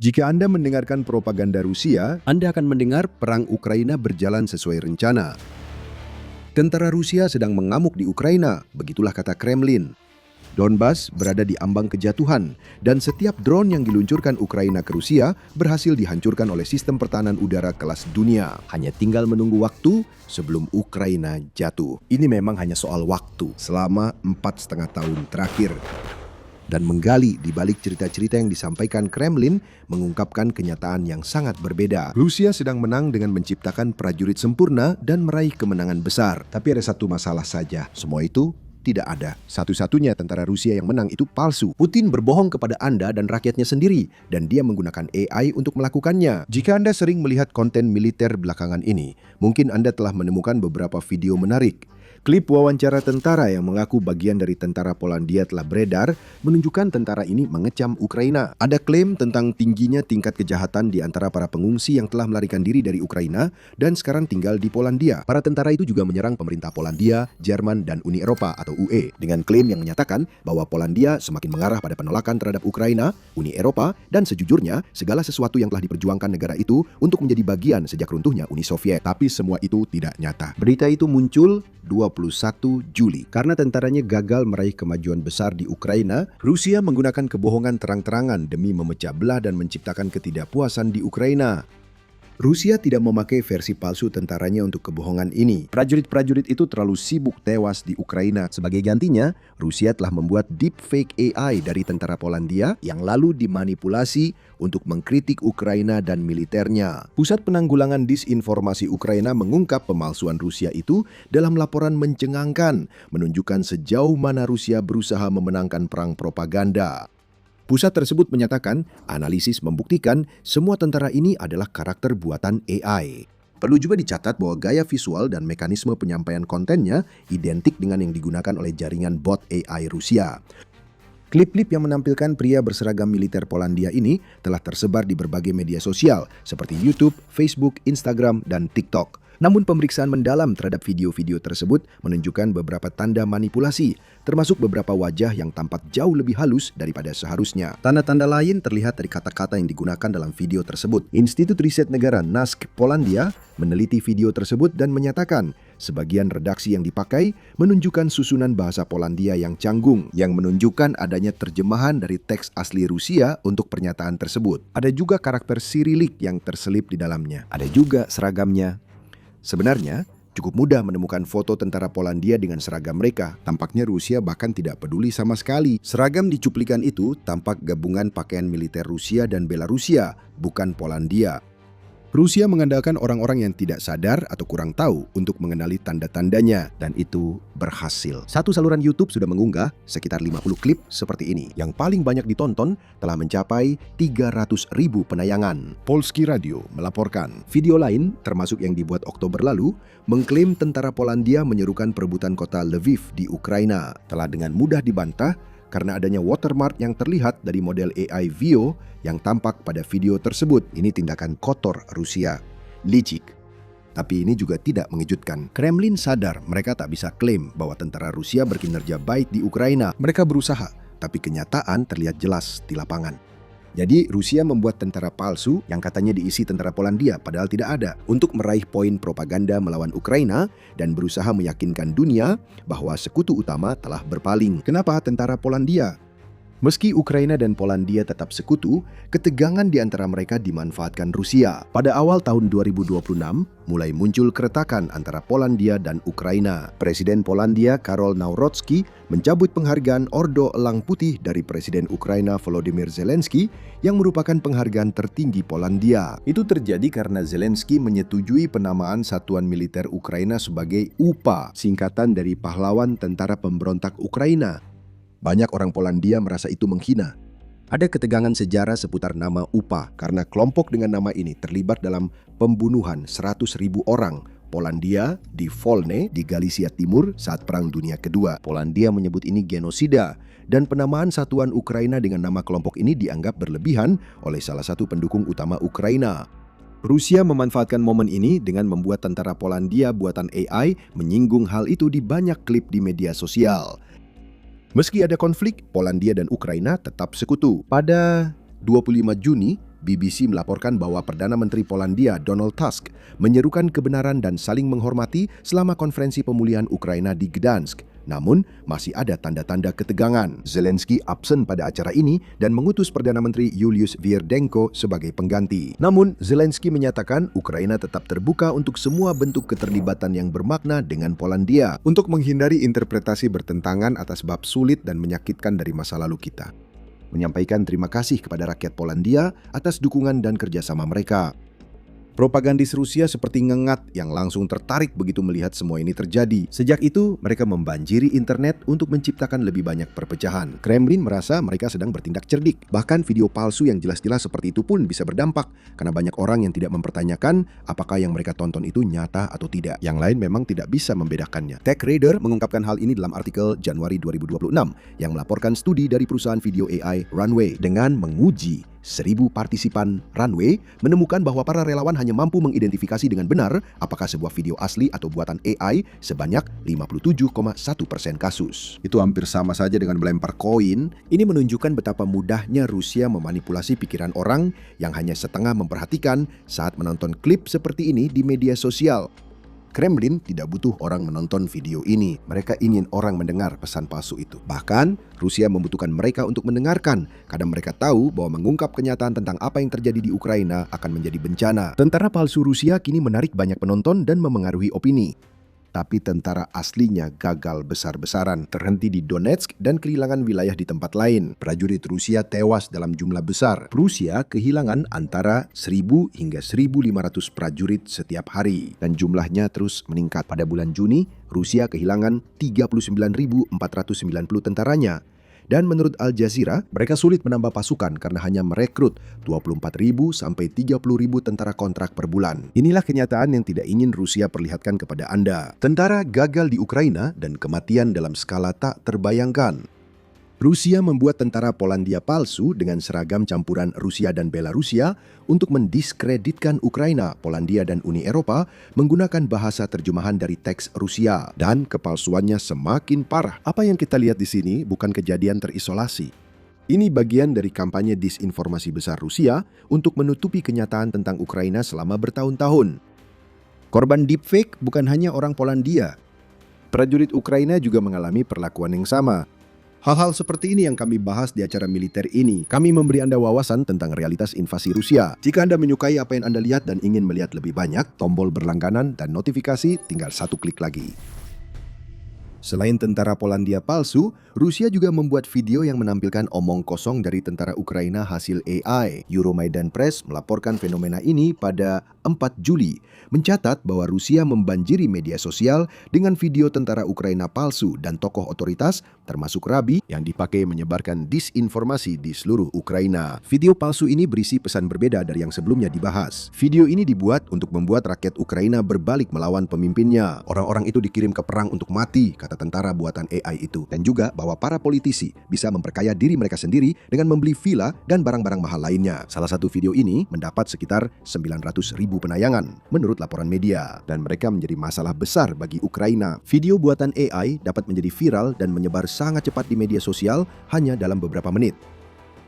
Jika Anda mendengarkan propaganda Rusia, Anda akan mendengar perang Ukraina berjalan sesuai rencana. Tentara Rusia sedang mengamuk di Ukraina, begitulah kata Kremlin. Donbas berada di ambang kejatuhan, dan setiap drone yang diluncurkan Ukraina ke Rusia berhasil dihancurkan oleh sistem pertahanan udara kelas dunia. Hanya tinggal menunggu waktu sebelum Ukraina jatuh. Ini memang hanya soal waktu selama 4,5 tahun terakhir. Dan menggali di balik cerita-cerita yang disampaikan Kremlin mengungkapkan kenyataan yang sangat berbeda. Rusia sedang menang dengan menciptakan prajurit sempurna dan meraih kemenangan besar. Tapi ada satu masalah saja, semua itu tidak ada. Satu-satunya tentara Rusia yang menang itu palsu. Putin berbohong kepada Anda dan rakyatnya sendiri, dan dia menggunakan AI untuk melakukannya. Jika Anda sering melihat konten militer belakangan ini, mungkin Anda telah menemukan beberapa video menarik. Klip wawancara tentara yang mengaku bagian dari tentara Polandia telah beredar, menunjukkan tentara ini mengecam Ukraina. Ada klaim tentang tingginya tingkat kejahatan di antara para pengungsi yang telah melarikan diri dari Ukraina dan sekarang tinggal di Polandia. Para tentara itu juga menyerang pemerintah Polandia, Jerman, dan Uni Eropa atau UE, dengan klaim yang menyatakan bahwa Polandia semakin mengarah pada penolakan terhadap Ukraina, Uni Eropa, dan sejujurnya segala sesuatu yang telah diperjuangkan negara itu untuk menjadi bagian sejak runtuhnya Uni Soviet. Tapi semua itu tidak nyata. Berita itu muncul 21 Juli. Karena tentaranya gagal meraih kemajuan besar di Ukraina, Rusia menggunakan kebohongan terang-terangan demi memecah belah dan menciptakan ketidakpuasan di Ukraina. Rusia tidak memakai versi palsu tentaranya untuk kebohongan ini. Prajurit-prajurit itu terlalu sibuk tewas di Ukraina. Sebagai gantinya, Rusia telah membuat deepfake AI dari tentara Polandia yang lalu dimanipulasi untuk mengkritik Ukraina dan militernya. Pusat Penanggulangan Disinformasi Ukraina mengungkap pemalsuan Rusia itu dalam laporan mencengangkan, menunjukkan sejauh mana Rusia berusaha memenangkan perang propaganda. Pusat tersebut menyatakan, analisis membuktikan semua tentara ini adalah karakter buatan AI. Perlu juga dicatat bahwa gaya visual dan mekanisme penyampaian kontennya identik dengan yang digunakan oleh jaringan bot AI Rusia. Klip-klip yang menampilkan pria berseragam militer Polandia ini telah tersebar di berbagai media sosial seperti YouTube, Facebook, Instagram, dan TikTok. Namun pemeriksaan mendalam terhadap video-video tersebut menunjukkan beberapa tanda manipulasi, termasuk beberapa wajah yang tampak jauh lebih halus daripada seharusnya. Tanda-tanda lain terlihat dari kata-kata yang digunakan dalam video tersebut. Institut Riset Negara NASK Polandia meneliti video tersebut dan menyatakan sebagian redaksi yang dipakai menunjukkan susunan bahasa Polandia yang canggung, yang menunjukkan adanya terjemahan dari teks asli Rusia untuk pernyataan tersebut. Ada juga karakter Sirilik yang terselip di dalamnya. Ada juga seragamnya. Sebenarnya, cukup mudah menemukan foto tentara Polandia dengan seragam mereka. Tampaknya Rusia bahkan tidak peduli sama sekali. Seragam di cuplikan itu tampak gabungan pakaian militer Rusia dan Belarusia, bukan Polandia. Rusia mengandalkan orang-orang yang tidak sadar atau kurang tahu untuk mengenali tanda-tandanya, dan itu berhasil. Satu saluran YouTube sudah mengunggah sekitar 50 klip seperti ini. Yang paling banyak ditonton telah mencapai 300.000 penayangan. Polski Radio melaporkan. Video lain, termasuk yang dibuat Oktober lalu, mengklaim tentara Polandia menyerukan perebutan kota Lviv di Ukraina. Telah dengan mudah dibantah karena adanya watermark yang terlihat dari model AI Vio yang tampak pada video tersebut. Ini tindakan kotor Rusia, licik. Tapi ini juga tidak mengejutkan. Kremlin sadar mereka tak bisa klaim bahwa tentara Rusia berkinerja baik di Ukraina. Mereka berusaha, tapi kenyataan terlihat jelas di lapangan. Jadi Rusia membuat tentara palsu yang katanya diisi tentara Polandia padahal tidak ada untuk meraih poin propaganda melawan Ukraina dan berusaha meyakinkan dunia bahwa sekutu utama telah berpaling. Kenapa tentara Polandia? Meski Ukraina dan Polandia tetap sekutu, ketegangan di antara mereka dimanfaatkan Rusia. Pada awal tahun 2026, mulai muncul keretakan antara Polandia dan Ukraina. Presiden Polandia Karol Nawrocki mencabut penghargaan Ordo Elang Putih dari Presiden Ukraina Volodymyr Zelensky yang merupakan penghargaan tertinggi Polandia. Itu terjadi karena Zelensky menyetujui penamaan satuan militer Ukraina sebagai UPA, singkatan dari Pahlawan Tentara Pemberontak Ukraina. Banyak orang Polandia merasa itu menghina. Ada ketegangan sejarah seputar nama UPA karena kelompok dengan nama ini terlibat dalam pembunuhan 100.000 orang Polandia di Volne di Galicia Timur saat Perang Dunia Kedua. Polandia menyebut ini genosida dan penamaan satuan Ukraina dengan nama kelompok ini dianggap berlebihan oleh salah satu pendukung utama Ukraina. Rusia memanfaatkan momen ini dengan membuat tentara Polandia buatan AI menyinggung hal itu di banyak klip di media sosial. Meski ada konflik, Polandia dan Ukraina tetap sekutu. Pada 25 Juni BBC melaporkan bahwa Perdana Menteri Polandia Donald Tusk menyerukan kebenaran dan saling menghormati selama konferensi pemulihan Ukraina di Gdansk. Namun, masih ada tanda-tanda ketegangan. Zelensky absen pada acara ini dan mengutus Perdana Menteri Julius Vyerdenko sebagai pengganti. Namun, Zelensky menyatakan Ukraina tetap terbuka untuk semua bentuk keterlibatan yang bermakna dengan Polandia untuk menghindari interpretasi bertentangan atas bab sulit dan menyakitkan dari masa lalu kita. Menyampaikan terima kasih kepada rakyat Polandia atas dukungan dan kerjasama mereka. Propagandis Rusia seperti ngengat yang langsung tertarik begitu melihat semua ini terjadi. Sejak itu, mereka membanjiri internet untuk menciptakan lebih banyak perpecahan. Kremlin merasa mereka sedang bertindak cerdik. Bahkan video palsu yang jelas-jelas seperti itu pun bisa berdampak, karena banyak orang yang tidak mempertanyakan apakah yang mereka tonton itu nyata atau tidak. Yang lain memang tidak bisa membedakannya. TechRadar mengungkapkan hal ini dalam artikel Januari 2026 yang melaporkan studi dari perusahaan video AI Runway dengan menguji 1.000 partisipan Runway menemukan bahwa para relawan hanya mampu mengidentifikasi dengan benar apakah sebuah video asli atau buatan AI sebanyak 57,1% kasus. Itu hampir sama saja dengan melempar koin. Ini menunjukkan betapa mudahnya Rusia memanipulasi pikiran orang yang hanya setengah memperhatikan saat menonton klip seperti ini di media sosial. Kremlin tidak butuh orang menonton video ini. Mereka ingin orang mendengar pesan palsu itu. Bahkan, Rusia membutuhkan mereka untuk mendengarkan, karena mereka tahu bahwa mengungkap kenyataan tentang apa yang terjadi di Ukraina akan menjadi bencana. Tentara palsu Rusia kini menarik banyak penonton dan memengaruhi opini. Tapi tentara aslinya gagal besar-besaran, terhenti di Donetsk dan kehilangan wilayah di tempat lain. Prajurit Rusia tewas dalam jumlah besar. Rusia kehilangan antara 1.000 hingga 1.500 prajurit setiap hari. Dan jumlahnya terus meningkat. Pada bulan Juni, Rusia kehilangan 39.490 tentaranya. Dan menurut Al Jazeera, mereka sulit menambah pasukan karena hanya merekrut 24.000 sampai 30.000 tentara kontrak per bulan. Inilah kenyataan yang tidak ingin Rusia perlihatkan kepada Anda. Tentara gagal di Ukraina dan kematian dalam skala tak terbayangkan. Rusia membuat tentara Polandia palsu dengan seragam campuran Rusia dan Belarusia untuk mendiskreditkan Ukraina, Polandia, dan Uni Eropa menggunakan bahasa terjemahan dari teks Rusia. Dan kepalsuannya semakin parah. Apa yang kita lihat di sini bukan kejadian terisolasi. Ini bagian dari kampanye disinformasi besar Rusia untuk menutupi kenyataan tentang Ukraina selama bertahun-tahun. Korban deepfake bukan hanya orang Polandia. Prajurit Ukraina juga mengalami perlakuan yang sama. Hal-hal seperti ini yang kami bahas di acara militer ini. Kami memberi Anda wawasan tentang realitas invasi Rusia. Jika Anda menyukai apa yang Anda lihat dan ingin melihat lebih banyak, tombol berlangganan dan notifikasi tinggal 1 klik lagi. Selain tentara Polandia palsu, Rusia juga membuat video yang menampilkan omong kosong dari tentara Ukraina hasil AI. Euromaidan Press melaporkan fenomena ini pada 4 Juli, mencatat bahwa Rusia membanjiri media sosial dengan video tentara Ukraina palsu dan tokoh otoritas, termasuk rabi, yang dipakai menyebarkan disinformasi di seluruh Ukraina. Video palsu ini berisi pesan berbeda dari yang sebelumnya dibahas. Video ini dibuat untuk membuat rakyat Ukraina berbalik melawan pemimpinnya. Orang-orang itu dikirim ke perang untuk mati, kata tentara buatan AI itu. Dan juga bahwa para politisi bisa memperkaya diri mereka sendiri dengan membeli villa dan barang-barang mahal lainnya. Salah satu video ini mendapat sekitar 900.000 penayangan menurut laporan media. Dan mereka menjadi masalah besar bagi Ukraina. Video buatan AI dapat menjadi viral dan menyebar sangat cepat di media sosial hanya dalam beberapa menit.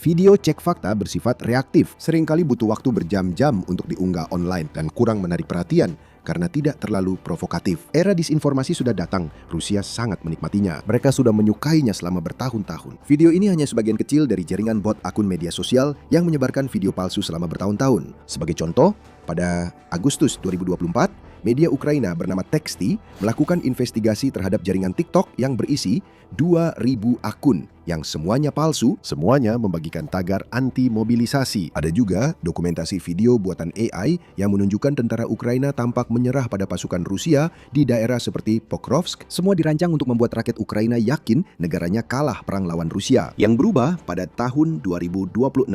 Video cek fakta bersifat reaktif, seringkali butuh waktu berjam-jam untuk diunggah online dan kurang menarik perhatian karena tidak terlalu provokatif. Era disinformasi sudah datang, Rusia sangat menikmatinya. Mereka sudah menyukainya selama bertahun-tahun. Video ini hanya sebagian kecil dari jaringan bot akun media sosial yang menyebarkan video palsu selama bertahun-tahun. Sebagai contoh, pada Agustus 2024, media Ukraina bernama Texty melakukan investigasi terhadap jaringan TikTok yang berisi 2.000 akun yang semuanya palsu, semuanya membagikan tagar anti-mobilisasi. Ada juga dokumentasi video buatan AI yang menunjukkan tentara Ukraina tampak menyerah pada pasukan Rusia di daerah seperti Pokrovsk. Semua dirancang untuk membuat rakyat Ukraina yakin negaranya kalah perang lawan Rusia. Yang berubah pada tahun 2026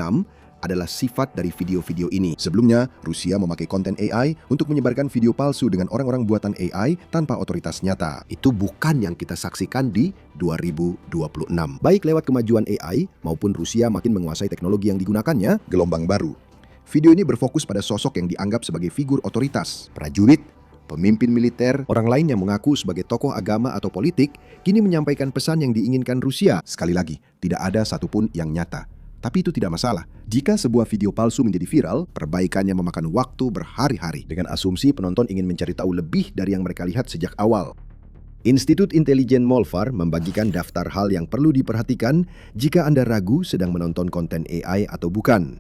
adalah sifat dari video-video ini. Sebelumnya, Rusia memakai konten AI untuk menyebarkan video palsu dengan orang-orang buatan AI tanpa otoritas nyata. Itu bukan yang kita saksikan di 2026. Baik lewat kemajuan AI maupun Rusia makin menguasai teknologi yang digunakannya, gelombang baru. Video ini berfokus pada sosok yang dianggap sebagai figur otoritas, prajurit, pemimpin militer, orang lain yang mengaku sebagai tokoh agama atau politik, kini menyampaikan pesan yang diinginkan Rusia. Sekali lagi, tidak ada satupun yang nyata. Tapi itu tidak masalah. Jika sebuah video palsu menjadi viral, perbaikannya memakan waktu berhari-hari dengan asumsi penonton ingin mencari tahu lebih dari yang mereka lihat sejak awal. Institut Intelijen Molfar membagikan daftar hal yang perlu diperhatikan jika Anda ragu sedang menonton konten AI atau bukan.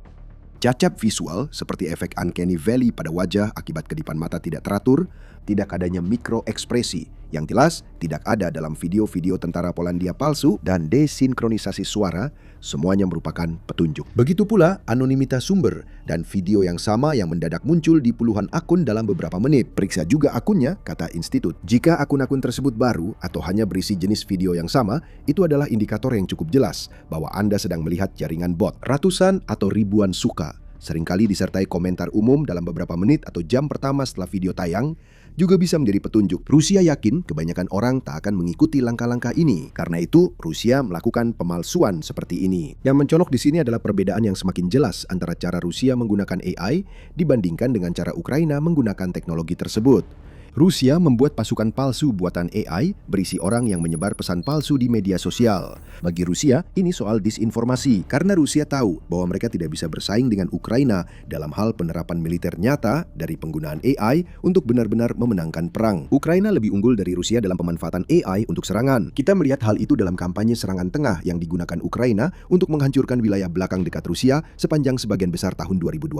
Cacat visual seperti efek uncanny valley pada wajah akibat kedipan mata tidak teratur, tidak adanya mikroekspresi yang jelas tidak ada dalam video-video tentara Polandia palsu, dan desinkronisasi suara, semuanya merupakan petunjuk. Begitu pula anonimitas sumber dan video yang sama yang mendadak muncul di puluhan akun dalam beberapa menit. Periksa juga akunnya, kata institut. Jika akun-akun tersebut baru atau hanya berisi jenis video yang sama, itu adalah indikator yang cukup jelas bahwa Anda sedang melihat jaringan bot. Ratusan atau ribuan suka, seringkali disertai komentar umum dalam beberapa menit atau jam pertama setelah video tayang, juga bisa menjadi petunjuk. Rusia yakin kebanyakan orang tak akan mengikuti langkah-langkah ini. Karena itu, Rusia melakukan pemalsuan seperti ini. Yang mencolok di sini adalah perbedaan yang semakin jelas antara cara Rusia menggunakan AI dibandingkan dengan cara Ukraina menggunakan teknologi tersebut. Rusia membuat pasukan palsu buatan AI berisi orang yang menyebar pesan palsu di media sosial. Bagi Rusia, ini soal disinformasi karena Rusia tahu bahwa mereka tidak bisa bersaing dengan Ukraina dalam hal penerapan militer nyata dari penggunaan AI untuk benar-benar memenangkan perang. Ukraina lebih unggul dari Rusia dalam pemanfaatan AI untuk serangan. Kita melihat hal itu dalam kampanye serangan tengah yang digunakan Ukraina untuk menghancurkan wilayah belakang dekat Rusia sepanjang sebagian besar tahun 2026.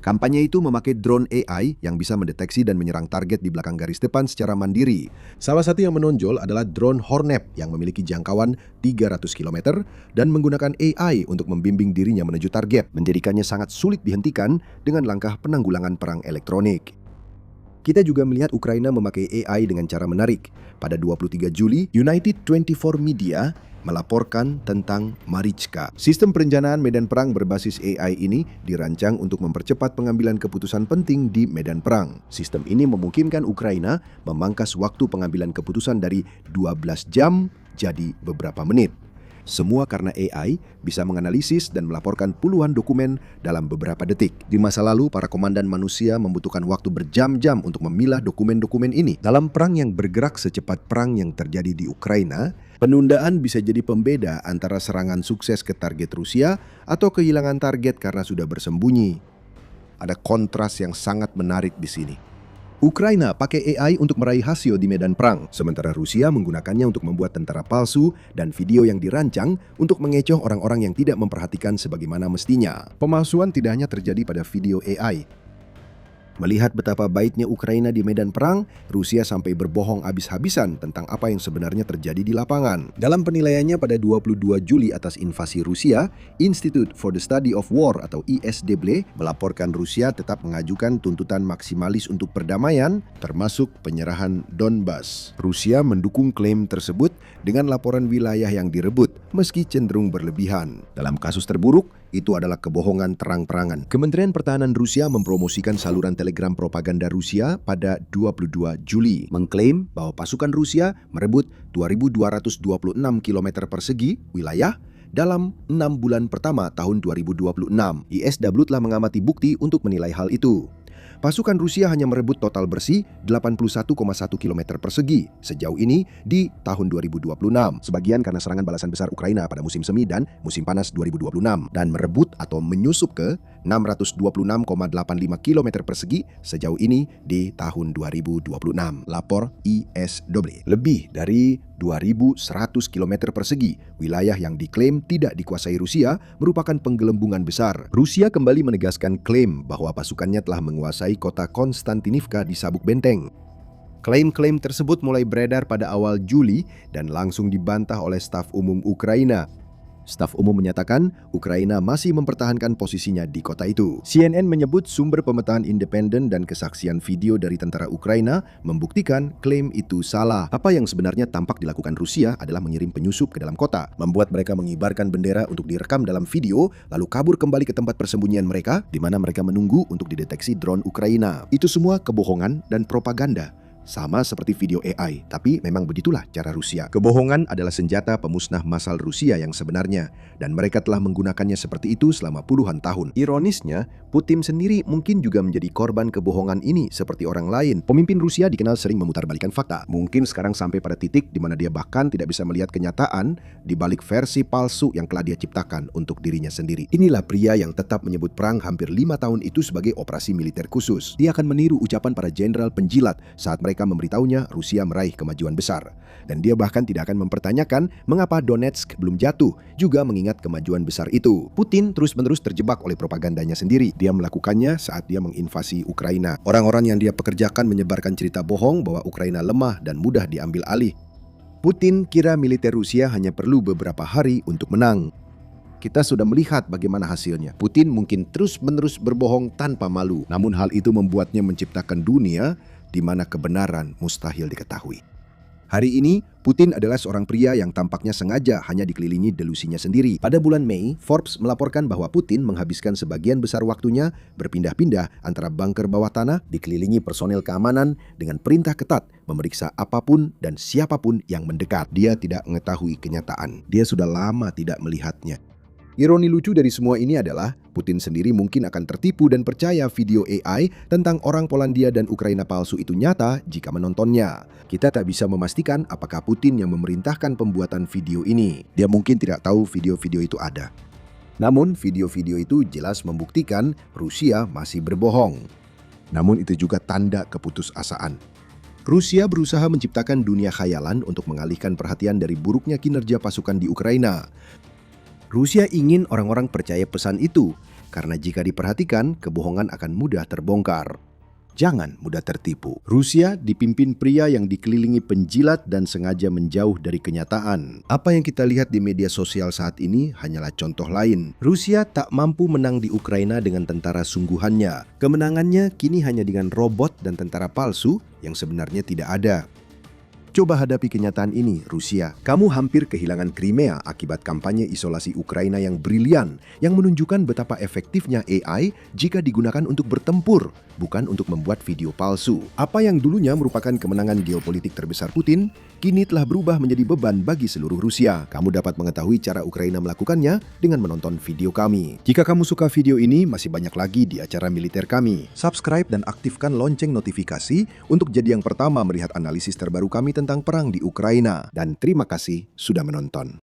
Kampanye itu memakai drone AI yang bisa mendeteksi dan menyerang target di belakang garis depan secara mandiri. Salah satu yang menonjol adalah drone Hornet yang memiliki jangkauan 300 km dan menggunakan AI untuk membimbing dirinya menuju target, menjadikannya sangat sulit dihentikan dengan langkah penanggulangan perang elektronik. Kita juga melihat Ukraina memakai AI dengan cara menarik. Pada 23 Juli, United 24 Media melaporkan tentang Marichka. Sistem perencanaan medan perang berbasis AI ini dirancang untuk mempercepat pengambilan keputusan penting di medan perang. Sistem ini memungkinkan Ukraina memangkas waktu pengambilan keputusan dari 12 jam jadi beberapa menit. Semua karena AI bisa menganalisis dan melaporkan puluhan dokumen dalam beberapa detik. Di masa lalu, para komandan manusia membutuhkan waktu berjam-jam untuk memilah dokumen-dokumen ini. Dalam perang yang bergerak secepat perang yang terjadi di Ukraina, penundaan bisa jadi pembeda antara serangan sukses ke target Rusia atau kehilangan target karena sudah bersembunyi. Ada kontras yang sangat menarik di sini. Ukraina pakai AI untuk meraih hasil di medan perang, sementara Rusia menggunakannya untuk membuat tentara palsu dan video yang dirancang untuk mengecoh orang-orang yang tidak memperhatikan sebagaimana mestinya. Pemalsuan tidak hanya terjadi pada video AI. Melihat betapa baiknya Ukraina di medan perang, Rusia sampai berbohong habis-habisan tentang apa yang sebenarnya terjadi di lapangan. Dalam penilaiannya pada 22 Juli atas invasi Rusia, Institute for the Study of War atau ISDB melaporkan Rusia tetap mengajukan tuntutan maksimalis untuk perdamaian, termasuk penyerahan Donbas. Rusia mendukung klaim tersebut dengan laporan wilayah yang direbut, meski cenderung berlebihan. Dalam kasus terburuk, itu adalah kebohongan terang-terangan. Kementerian Pertahanan Rusia mempromosikan saluran telegram propaganda Rusia pada 22 Juli, mengklaim bahwa pasukan Rusia merebut 2.226 km persegi wilayah dalam 6 bulan pertama tahun 2026. ISW telah mengamati bukti untuk menilai hal itu. Pasukan Rusia hanya merebut total bersih 81,1 km persegi sejauh ini di tahun 2026. Sebagian karena serangan balasan besar Ukraina pada musim semi dan musim panas 2026. Dan merebut atau menyusup ke 626,85 km persegi sejauh ini di tahun 2026. Lapor ISW. Lebih dari 2.100 km persegi wilayah yang diklaim tidak dikuasai Rusia merupakan penggelembungan besar. Rusia kembali menegaskan klaim bahwa pasukannya telah menguasai kota Konstantinivka di sabuk benteng. Klaim-klaim tersebut mulai beredar pada awal Juli dan langsung dibantah oleh staf umum Ukraina. Staf umum menyatakan Ukraina masih mempertahankan posisinya di kota itu. CNN menyebut sumber pemetaan independen dan kesaksian video dari tentara Ukraina membuktikan klaim itu salah. Apa yang sebenarnya tampak dilakukan Rusia adalah mengirim penyusup ke dalam kota, membuat mereka mengibarkan bendera untuk direkam dalam video, lalu kabur kembali ke tempat persembunyian mereka, di mana mereka menunggu untuk dideteksi drone Ukraina. Itu semua kebohongan dan propaganda. Sama seperti video AI, tapi memang begitulah cara Rusia. Kebohongan adalah senjata pemusnah massal Rusia yang sebenarnya, dan mereka telah menggunakannya seperti itu selama puluhan tahun. Ironisnya, Putin sendiri mungkin juga menjadi korban kebohongan ini seperti orang lain. Pemimpin Rusia dikenal sering memutarbalikkan fakta. Mungkin sekarang sampai pada titik di mana dia bahkan tidak bisa melihat kenyataan di balik versi palsu yang telah dia ciptakan untuk dirinya sendiri. Inilah pria yang tetap menyebut perang hampir 5 tahun itu sebagai operasi militer khusus. Dia akan meniru ucapan para jenderal penjilat saat mereka memberitahunya Rusia meraih kemajuan besar. Dan dia bahkan tidak akan mempertanyakan mengapa Donetsk belum jatuh, juga mengingat kemajuan besar itu. Putin terus-menerus terjebak oleh propagandanya sendiri. Dia melakukannya saat dia menginvasi Ukraina. Orang-orang yang dia pekerjakan menyebarkan cerita bohong bahwa Ukraina lemah dan mudah diambil alih. Putin kira militer Rusia hanya perlu beberapa hari untuk menang. Kita sudah melihat bagaimana hasilnya. Putin mungkin terus-menerus berbohong tanpa malu. Namun hal itu membuatnya menciptakan dunia di mana kebenaran mustahil diketahui. Hari ini, Putin adalah seorang pria yang tampaknya sengaja hanya dikelilingi delusinya sendiri. Pada bulan Mei, Forbes melaporkan bahwa Putin menghabiskan sebagian besar waktunya berpindah-pindah antara bunker bawah tanah, dikelilingi personel keamanan dengan perintah ketat memeriksa apapun dan siapapun yang mendekat. Dia tidak mengetahui kenyataan. Dia sudah lama tidak melihatnya. Ironi lucu dari semua ini adalah Putin sendiri mungkin akan tertipu dan percaya video AI tentang orang Polandia dan Ukraina palsu itu nyata jika menontonnya. Kita tak bisa memastikan apakah Putin yang memerintahkan pembuatan video ini. Dia mungkin tidak tahu video-video itu ada. Namun video-video itu jelas membuktikan Rusia masih berbohong. Namun itu juga tanda keputusasaan. Rusia berusaha menciptakan dunia khayalan untuk mengalihkan perhatian dari buruknya kinerja pasukan di Ukraina. Rusia ingin orang-orang percaya pesan itu, karena jika diperhatikan, kebohongan akan mudah terbongkar. Jangan mudah tertipu. Rusia dipimpin pria yang dikelilingi penjilat dan sengaja menjauh dari kenyataan. Apa yang kita lihat di media sosial saat ini hanyalah contoh lain. Rusia tak mampu menang di Ukraina dengan tentara sungguhannya. Kemenangannya kini hanya dengan robot dan tentara palsu yang sebenarnya tidak ada. Coba hadapi kenyataan ini, Rusia. Kamu hampir kehilangan Crimea akibat kampanye isolasi Ukraina yang brilian, yang menunjukkan betapa efektifnya AI jika digunakan untuk bertempur, bukan untuk membuat video palsu. Apa yang dulunya merupakan kemenangan geopolitik terbesar Putin, kini telah berubah menjadi beban bagi seluruh Rusia. Kamu dapat mengetahui cara Ukraina melakukannya dengan menonton video kami. Jika kamu suka video ini, masih banyak lagi di acara militer kami. Subscribe dan aktifkan lonceng notifikasi untuk jadi yang pertama melihat analisis terbaru kami tentang perang di Ukraina. Dan terima kasih sudah menonton.